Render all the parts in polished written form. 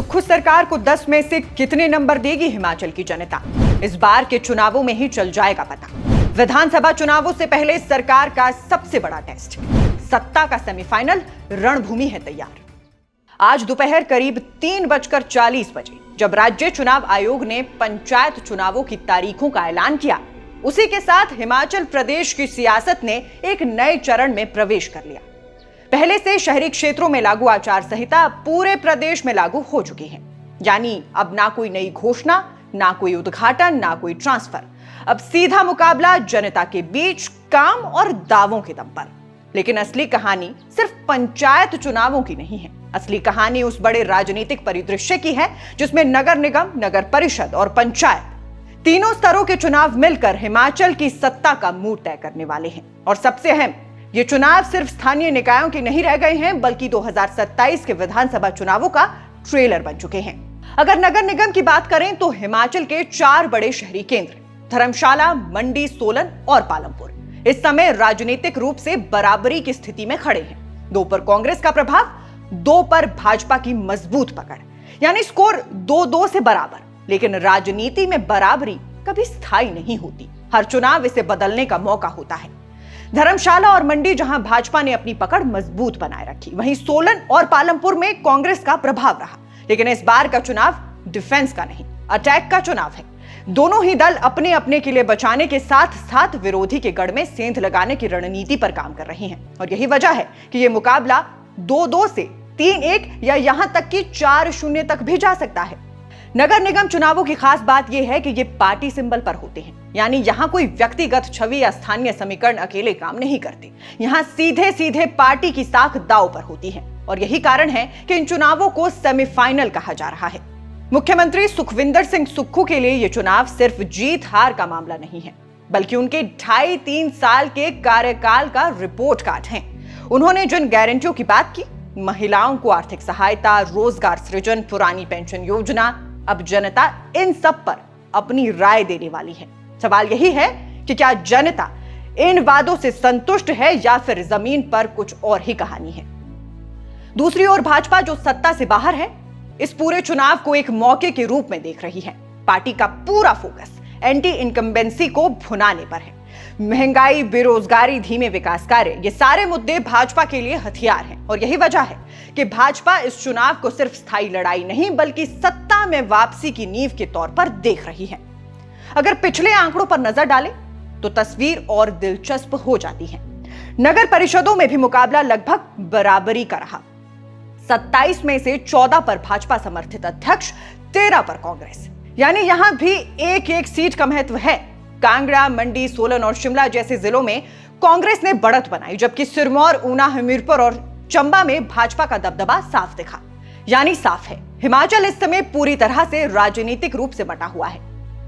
सुक्खू सरकार को 10 में से कितने नंबर देगी हिमाचल की जनता? इस बार के चुनावों में ही चल जाएगा पता। विधानसभा चुनावों से पहले सरकार का सबसे बड़ा टेस्ट, सत्ता का सेमीफाइनल रणभूमि है तैयार। आज दोपहर करीब 3:40 बजे जब राज्य चुनाव आयोग ने पंचायत चुनावों की तारीखों का ऐलान किया, उसी के साथ हिमाचल प्रदेश की सियासत ने एक नए चरण में प्रवेश कर लिया। पहले से शहरी क्षेत्रों में लागू आचार संहिता पूरे प्रदेश में लागू हो चुकी है। यानी अब ना कोई नई घोषणा, ना कोई उद्घाटन, ना कोई ट्रांसफर। अब सीधा मुकाबला जनता के बीच काम और दावों के दम पर। लेकिन असली कहानी सिर्फ पंचायत चुनावों की नहीं है। असली कहानी उस बड़े राजनीतिक परिदृश्य की है जिसमें नगर निगम, नगर परिषद और पंचायत तीनों स्तरों के चुनाव मिलकर हिमाचल की सत्ता का मूड तय करने वाले हैं। और सबसे अहम, ये चुनाव सिर्फ स्थानीय निकायों के नहीं रह गए हैं, बल्कि 2027 के विधानसभा चुनावों का ट्रेलर बन चुके हैं। अगर नगर निगम की बात करें तो हिमाचल के 4 बड़े शहरी केंद्र धर्मशाला, मंडी, सोलन और पालमपुर इस समय राजनीतिक रूप से बराबरी की स्थिति में खड़े हैं। 2 पर कांग्रेस का प्रभाव, 2 पर भाजपा की मजबूत पकड़, यानी स्कोर 2-2 से बराबर। लेकिन राजनीति में बराबरी कभी स्थायी नहीं होती। हर चुनाव इसे बदलने का मौका होता है। धर्मशाला और मंडी जहां भाजपा ने अपनी पकड़ मजबूत बनाए रखी, वहीं सोलन और पालमपुर में कांग्रेस का प्रभाव रहा। लेकिन इस बार का चुनाव डिफेंस का नहीं, अटैक का चुनाव है। दोनों ही दल अपने अपने किले बचाने के साथ साथ विरोधी के गढ़ में सेंध लगाने की रणनीति पर काम कर रही हैं। और यही वजह है कि यह मुकाबला 2-2 से 3-1 या यहां तक कि 4-0 तक भी जा सकता है। नगर निगम चुनावों की खास बात यह है कि ये पार्टी सिंबल पर होते हैं। यानी यहां कोई व्यक्तिगत छवि या स्थानीय समीकरण अकेले काम नहीं करते। यहां सीधे सीधे पार्टी की साख दांव पर होती है। और यही कारण है कि इन चुनावों को सेमीफाइनल कहा जा रहा है। मुख्यमंत्री सुखविंदर सिंह सुक्खू के लिए यह चुनाव सिर्फ जीत हार का मामला नहीं है, बल्कि उनके 2.5-3 साल के कार्यकाल का रिपोर्ट कार्ड है। उन्होंने जिन गारंटियों की बात की, महिलाओं को आर्थिक सहायता, रोजगार सृजन, पुरानी पेंशन योजना, अब जनता इन सब पर अपनी राय देने वाली है। सवाल यही है कि क्या जनता इन वादों से संतुष्ट है या फिर जमीन पर कुछ और ही कहानी है। दूसरी ओर भाजपा, जो सत्ता से बाहर है, इस पूरे चुनाव को एक मौके के रूप में देख रही है। पार्टी का पूरा फोकस एंटी इनकम्बेंसी को भुनाने पर है। महंगाई, बेरोजगारी, धीमे विकास कार्य, ये सारे मुद्दे भाजपा के लिए हथियार हैं। और यही वजह है कि भाजपा इस चुनाव को सिर्फ स्थायी लड़ाई नहीं, बल्कि सत्ता में वापसी की नींव के तौर पर देख रही है। अगर पिछले आंकड़ों पर नजर डालें तो तस्वीर और दिलचस्प हो जाती है। नगर परिषदों में भी मुकाबला लगभग बराबरी का रहा। 27 में से 14 पर भाजपा समर्थित अध्यक्ष, 13 पर कांग्रेस। यानी यहां भी एक सीट का महत्व है। कांगड़ा, मंडी, सोलन और शिमला जैसे जिलों में कांग्रेस ने बढ़त बनाई, जबकि सिरमौर, ऊना, हमीरपुर और चंबा में भाजपा का दबदबा साफ दिखा। यानी साफ है, हिमाचल इस समय पूरी तरह से राजनीतिक रूप से बटा हुआ है।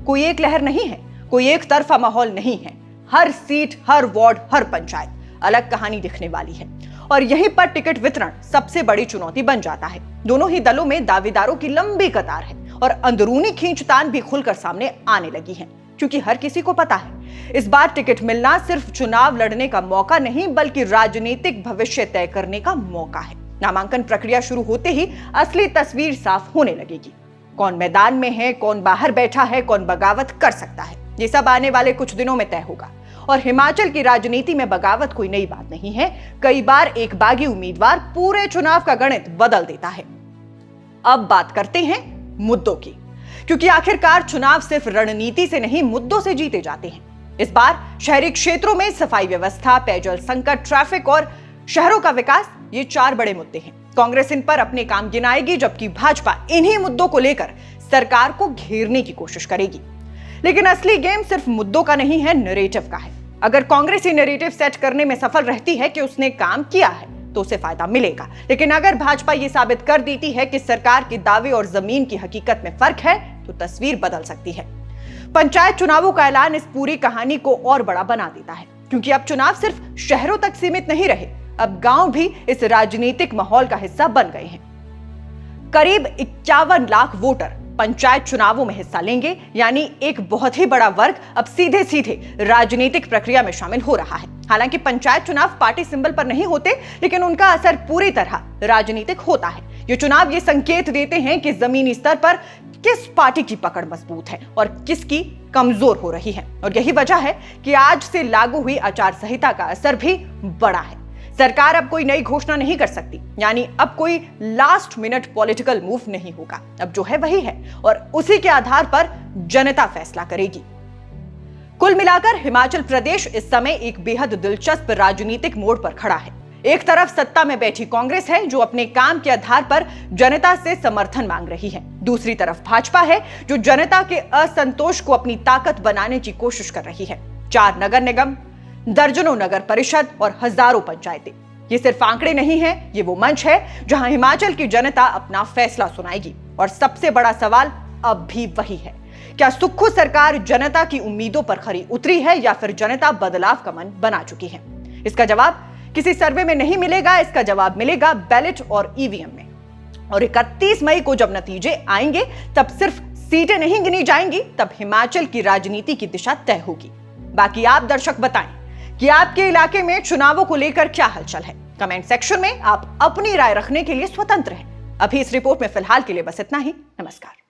कोई एक लहर नहीं है, कोई एक तरफा माहौल नहीं है। हर सीट, हर वार्ड, हर पंचायत अलग कहानी दिखने वाली है। और यहीं पर टिकट वितरण सबसे बड़ी चुनौती बन जाता है। दोनों ही दलों में दावेदारों की लंबी कतार है और अंदरूनी खींचतान भी खुलकर सामने आने लगी है, क्योंकि हर किसी को पता है इस बार टिकट मिलना सिर्फ चुनाव लड़ने का मौका नहीं, बल्कि राजनीतिक भविष्य तय करने का मौका है। नामांकन प्रक्रिया शुरू होते ही असली तस्वीर साफ होने लगेगी। कौन मैदान में है, कौन बाहर बैठा है, कौन बगावत कर सकता है, ये सब आने वाले कुछ दिनों में तय होगा। और हिमाचल की राजनीति में बगावत कोई नई बात नहीं है। कई बार एक बागी उम्मीदवार पूरे चुनाव का गणित बदल देता है। अब बात करते हैं मुद्दों की, क्योंकि आखिरकार चुनाव सिर्फ रणनीति से नहीं, मुद्दों से जीते जाते हैं। इस बार शहरी क्षेत्रों में सफाई व्यवस्था, पेयजल संकट, ट्रैफिक और शहरों का विकास, ये 4 बड़े मुद्दे हैं। कांग्रेस इन पर अपने काम गिनाएगी, जबकि भाजपा इन्हीं मुद्दों को लेकर सरकार को घेरने की कोशिश करेगी। लेकिन असली गेम सिर्फ मुद्दों का नहीं है, नैरेटिव का है। अगर कांग्रेस ये नैरेटिव सेट करने में सफल रहती है कि उसने काम किया है, तो उसे फायदा मिलेगा। लेकिन अगर भाजपा ये साबित कर देती है कि सरकार के दावे और जमीन की हकीकत में फर्क है, तो तस्वीर बदल सकती है। पंचायत चुनावों का ऐलान इस पूरी कहानी को और बड़ा बना देता है, क्योंकि अब चुनाव सिर्फ शहरों तक सीमित नहीं रहे, अब गांव भी इस राजनीतिक माहौल का हिस्सा बन गए हैं। करीब 51 लाख वोटर पंचायत चुनावों में हिस्सा लेंगे, यानी एक बहुत ही बड़ा वर्ग अब सीधे सीधे राजनीतिक प्रक्रिया में शामिल हो रहा है। हालांकि पंचायत चुनाव पार्टी सिंबल पर नहीं होते, लेकिन उनका असर पूरी तरह राजनीतिक होता है। ये चुनाव ये संकेत देते हैं कि जमीनी स्तर पर किस पार्टी की पकड़ मजबूत है और किसकी कमजोर हो रही है। और यही वजह है कि आज से लागू हुई आचार संहिता का असर भी बड़ा है। सरकार अब कोई नई घोषणा नहीं कर सकती, यानी अब कोई लास्ट मिनट पॉलिटिकल मूव नहीं होगा। अब जो है वही है और उसी के आधार पर जनता फैसला करेगी। कुल मिलाकर हिमाचल प्रदेश इस समय एक बेहद दिलचस्प राजनीतिक मोड़ पर खड़ा है। एक तरफ सत्ता में बैठी कांग्रेस है जो अपने काम के आधार पर जनता से समर्थन मांग रही है। दूसरी तरफ भाजपा है जो जनता के असंतोष को अपनी ताकत बनाने की कोशिश कर रही है। 4 नगर निगम, दर्जनों नगर परिषद और हजारों पंचायतें, ये सिर्फ आंकड़े नहीं है, ये वो मंच है जहां हिमाचल की जनता अपना फैसला सुनाएगी। और सबसे बड़ा सवाल अब भी वही है, क्या सुक्खू सरकार जनता की उम्मीदों पर खरी उतरी है या फिर जनता बदलाव का मन बना चुकी है? इसका जवाब किसी सर्वे में नहीं मिलेगा, इसका जवाब मिलेगा बैलेट और ईवीएम में। और 31 मई को जब नतीजे आएंगे तब सिर्फ सीटें नहीं गिनी जाएंगी, तब हिमाचल की राजनीति की दिशा तय होगी। बाकी आप दर्शक बताएं कि आपके इलाके में चुनावों को लेकर क्या हलचल है। कमेंट सेक्शन में आप अपनी राय रखने के लिए स्वतंत्र हैं। अभी इस रिपोर्ट में फिलहाल के लिए बस इतना ही। नमस्कार।